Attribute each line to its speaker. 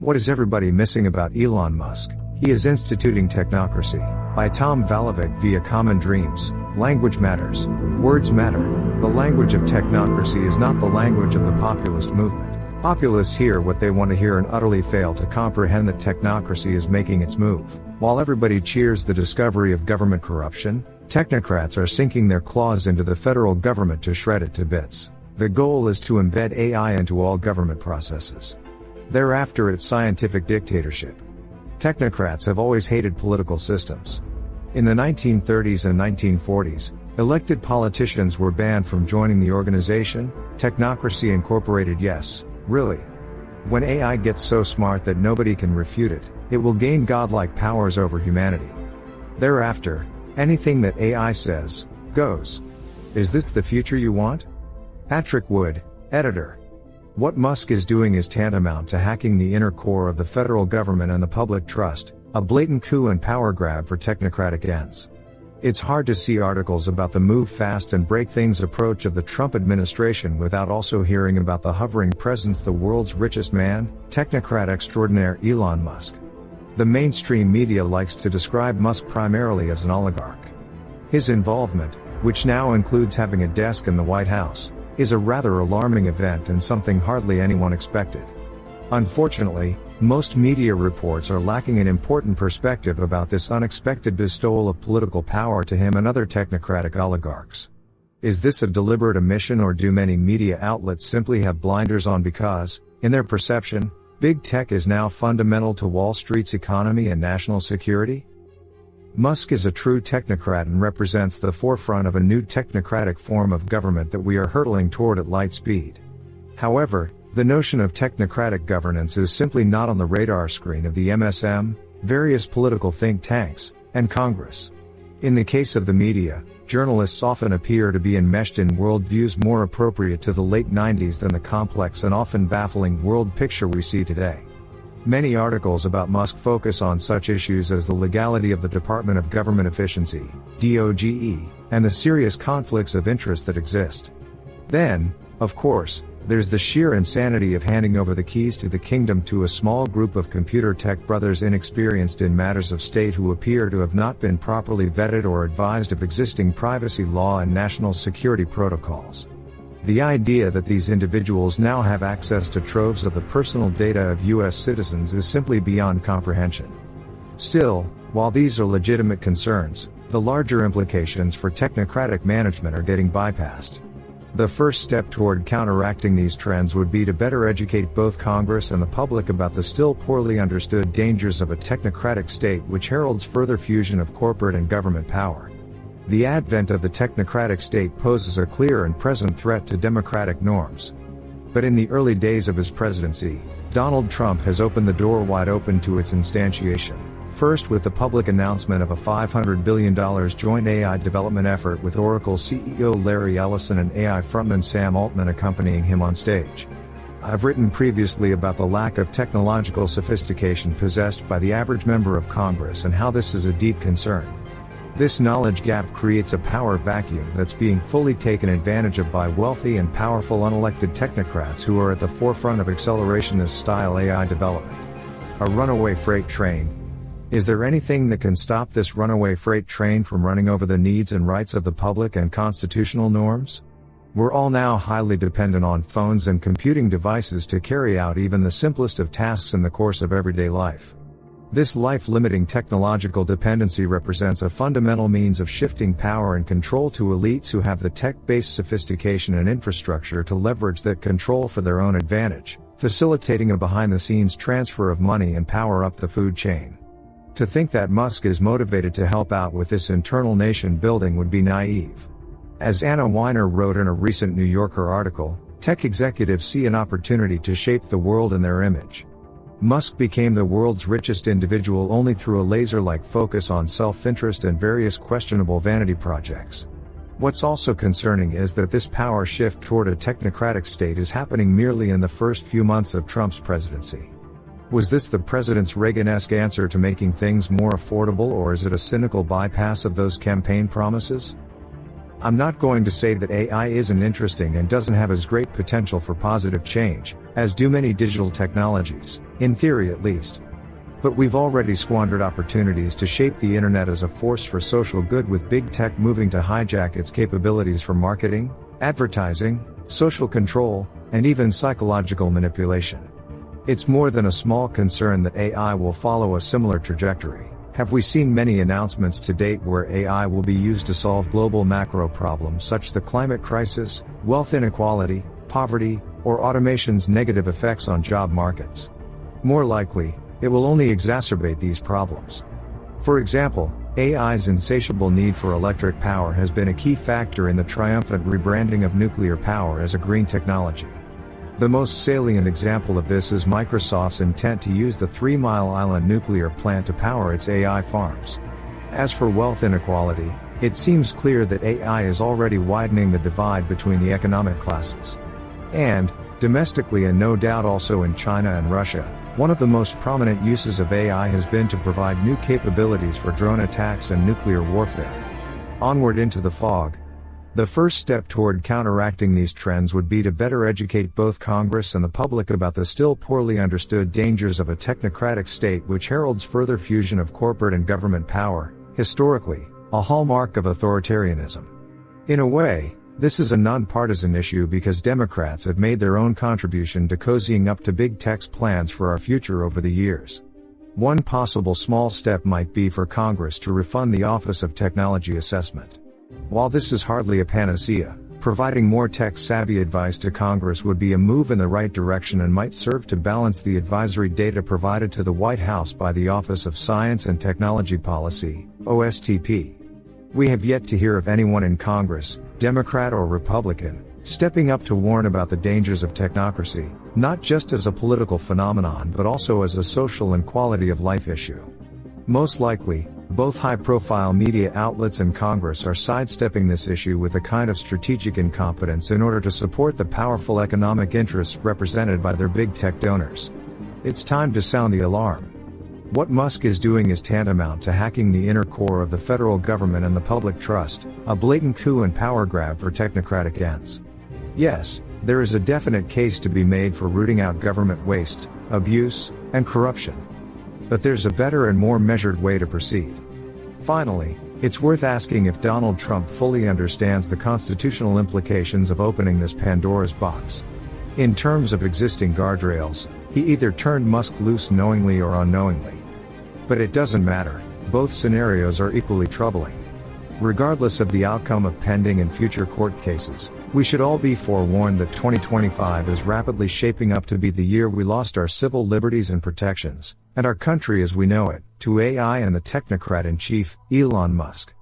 Speaker 1: What is everybody missing about Elon Musk? He is instituting Technocracy. By Tom Valavik via Common Dreams. Language matters. Words matter. The language of technocracy is not the language of the populist movement. Populists hear what they want to hear and utterly fail to comprehend that technocracy is making its move. While everybody cheers the discovery of government corruption, technocrats are sinking their claws into the federal government to shred it to bits. The goal is to embed AI into all government processes. Thereafter it's scientific dictatorship. Technocrats have always hated political systems. In the 1930s and 1940s, elected politicians were banned from joining the organization. Technocracy Incorporated. Yes, really. When AI gets so smart that nobody can refute it, it will gain godlike powers over humanity. Thereafter, anything that AI says, goes. Is this the future you want? Patrick Wood, editor. What Musk is doing is tantamount to hacking the inner core of the federal government and the public trust, a blatant coup and power grab for technocratic ends. It's hard to see articles about the move fast and break things approach of the Trump administration without also hearing about the hovering presence the world's richest man, technocrat extraordinaire Elon Musk. The mainstream media likes to describe Musk primarily as an oligarch. His involvement, which now includes having a desk in the White House, is a rather alarming event and something hardly anyone expected. Unfortunately, most media reports are lacking an important perspective about this unexpected bestowal of political power to him and other technocratic oligarchs. Is this a deliberate omission, or do many media outlets simply have blinders on because, in their perception, big tech is now fundamental to Wall Street's economy and national security? Musk is a true technocrat and represents the forefront of a new technocratic form of government that we are hurtling toward at light speed. However, the notion of technocratic governance is simply not on the radar screen of the MSM, various political think tanks, and Congress. In the case of the media, journalists often appear to be enmeshed in worldviews more appropriate to the late 90s than the complex and often baffling world picture we see today. Many articles about Musk focus on such issues as the legality of the Department of Government Efficiency, DOGE, and the serious conflicts of interest that exist. Then, of course, there's the sheer insanity of handing over the keys to the kingdom to a small group of computer tech brothers inexperienced in matters of state who appear to have not been properly vetted or advised of existing privacy law and national security protocols. The idea that these individuals now have access to troves of the personal data of U.S. citizens is simply beyond comprehension. Still, while these are legitimate concerns, the larger implications for technocratic management are getting bypassed. The first step toward counteracting these trends would be to better educate both Congress and the public about the still poorly understood dangers of a technocratic state which heralds further fusion of corporate and government power. The advent of the technocratic state poses a clear and present threat to democratic norms. But in the early days of his presidency, Donald Trump has opened the door wide open to its instantiation, first with the public announcement of a $500 billion joint AI development effort with Oracle CEO Larry Ellison and AI frontman Sam Altman accompanying him on stage. I've written previously about the lack of technological sophistication possessed by the average member of Congress and how this is a deep concern. This knowledge gap creates a power vacuum that's being fully taken advantage of by wealthy and powerful unelected technocrats who are at the forefront of accelerationist-style AI development. A runaway freight train. Is there anything that can stop this runaway freight train from running over the needs and rights of the public and constitutional norms? We're all now highly dependent on phones and computing devices to carry out even the simplest of tasks in the course of everyday life. This life-limiting technological dependency represents a fundamental means of shifting power and control to elites who have the tech-based sophistication and infrastructure to leverage that control for their own advantage, facilitating a behind-the-scenes transfer of money and power up the food chain. To think that Musk is motivated to help out with this internal nation building would be naive. As Anna Weiner wrote in a recent New Yorker article, tech executives see an opportunity to shape the world in their image. Musk became the world's richest individual only through a laser-like focus on self-interest and various questionable vanity projects. What's also concerning is that this power shift toward a technocratic state is happening merely in the first few months of Trump's presidency. Was this the president's Reagan-esque answer to making things more affordable, or is it a cynical bypass of those campaign promises? I'm not going to say that AI isn't interesting and doesn't have as great potential for positive change, as do many digital technologies. In theory at least. But we've already squandered opportunities to shape the internet as a force for social good, with big tech moving to hijack its capabilities for marketing, advertising, social control, and even psychological manipulation. It's more than a small concern that AI will follow a similar trajectory. Have we seen many announcements to date where AI will be used to solve global macro problems such as the climate crisis, wealth inequality, poverty, or automation's negative effects on job markets? More likely, it will only exacerbate these problems. For example, AI's insatiable need for electric power has been a key factor in the triumphant rebranding of nuclear power as a green technology. The most salient example of this is Microsoft's intent to use the 3 Mile Island nuclear plant to power its AI farms. As for wealth inequality, it seems clear that AI is already widening the divide between the economic classes. And, domestically and no doubt also in China and Russia, one of the most prominent uses of AI has been to provide new capabilities for drone attacks and nuclear warfare. Onward into the fog. The first step toward counteracting these trends would be to better educate both Congress and the public about the still poorly understood dangers of a technocratic state which heralds further fusion of corporate and government power, historically, a hallmark of authoritarianism. In a way, this is a nonpartisan issue because Democrats have made their own contribution to cozying up to big tech's plans for our future over the years. One possible small step might be for Congress to refund the Office of Technology Assessment. While this is hardly a panacea, providing more tech-savvy advice to Congress would be a move in the right direction and might serve to balance the advisory data provided to the White House by the Office of Science and Technology Policy, OSTP. We have yet to hear of anyone in Congress, Democrat or Republican, stepping up to warn about the dangers of technocracy, not just as a political phenomenon but also as a social and quality of life issue. Most likely, both high-profile media outlets and Congress are sidestepping this issue with a kind of strategic incompetence in order to support the powerful economic interests represented by their big tech donors. It's time to sound the alarm. What Musk is doing is tantamount to hacking the inner core of the federal government and the public trust, a blatant coup and power grab for technocratic ends. Yes, there is a definite case to be made for rooting out government waste, abuse, and corruption. But there's a better and more measured way to proceed. Finally, it's worth asking if Donald Trump fully understands the constitutional implications of opening this Pandora's box. In terms of existing guardrails, he either turned Musk loose knowingly or unknowingly. But it doesn't matter, both scenarios are equally troubling. Regardless of the outcome of pending and future court cases, we should all be forewarned that 2025 is rapidly shaping up to be the year we lost our civil liberties and protections, and our country as we know it, to AI and the technocrat in chief, Elon Musk.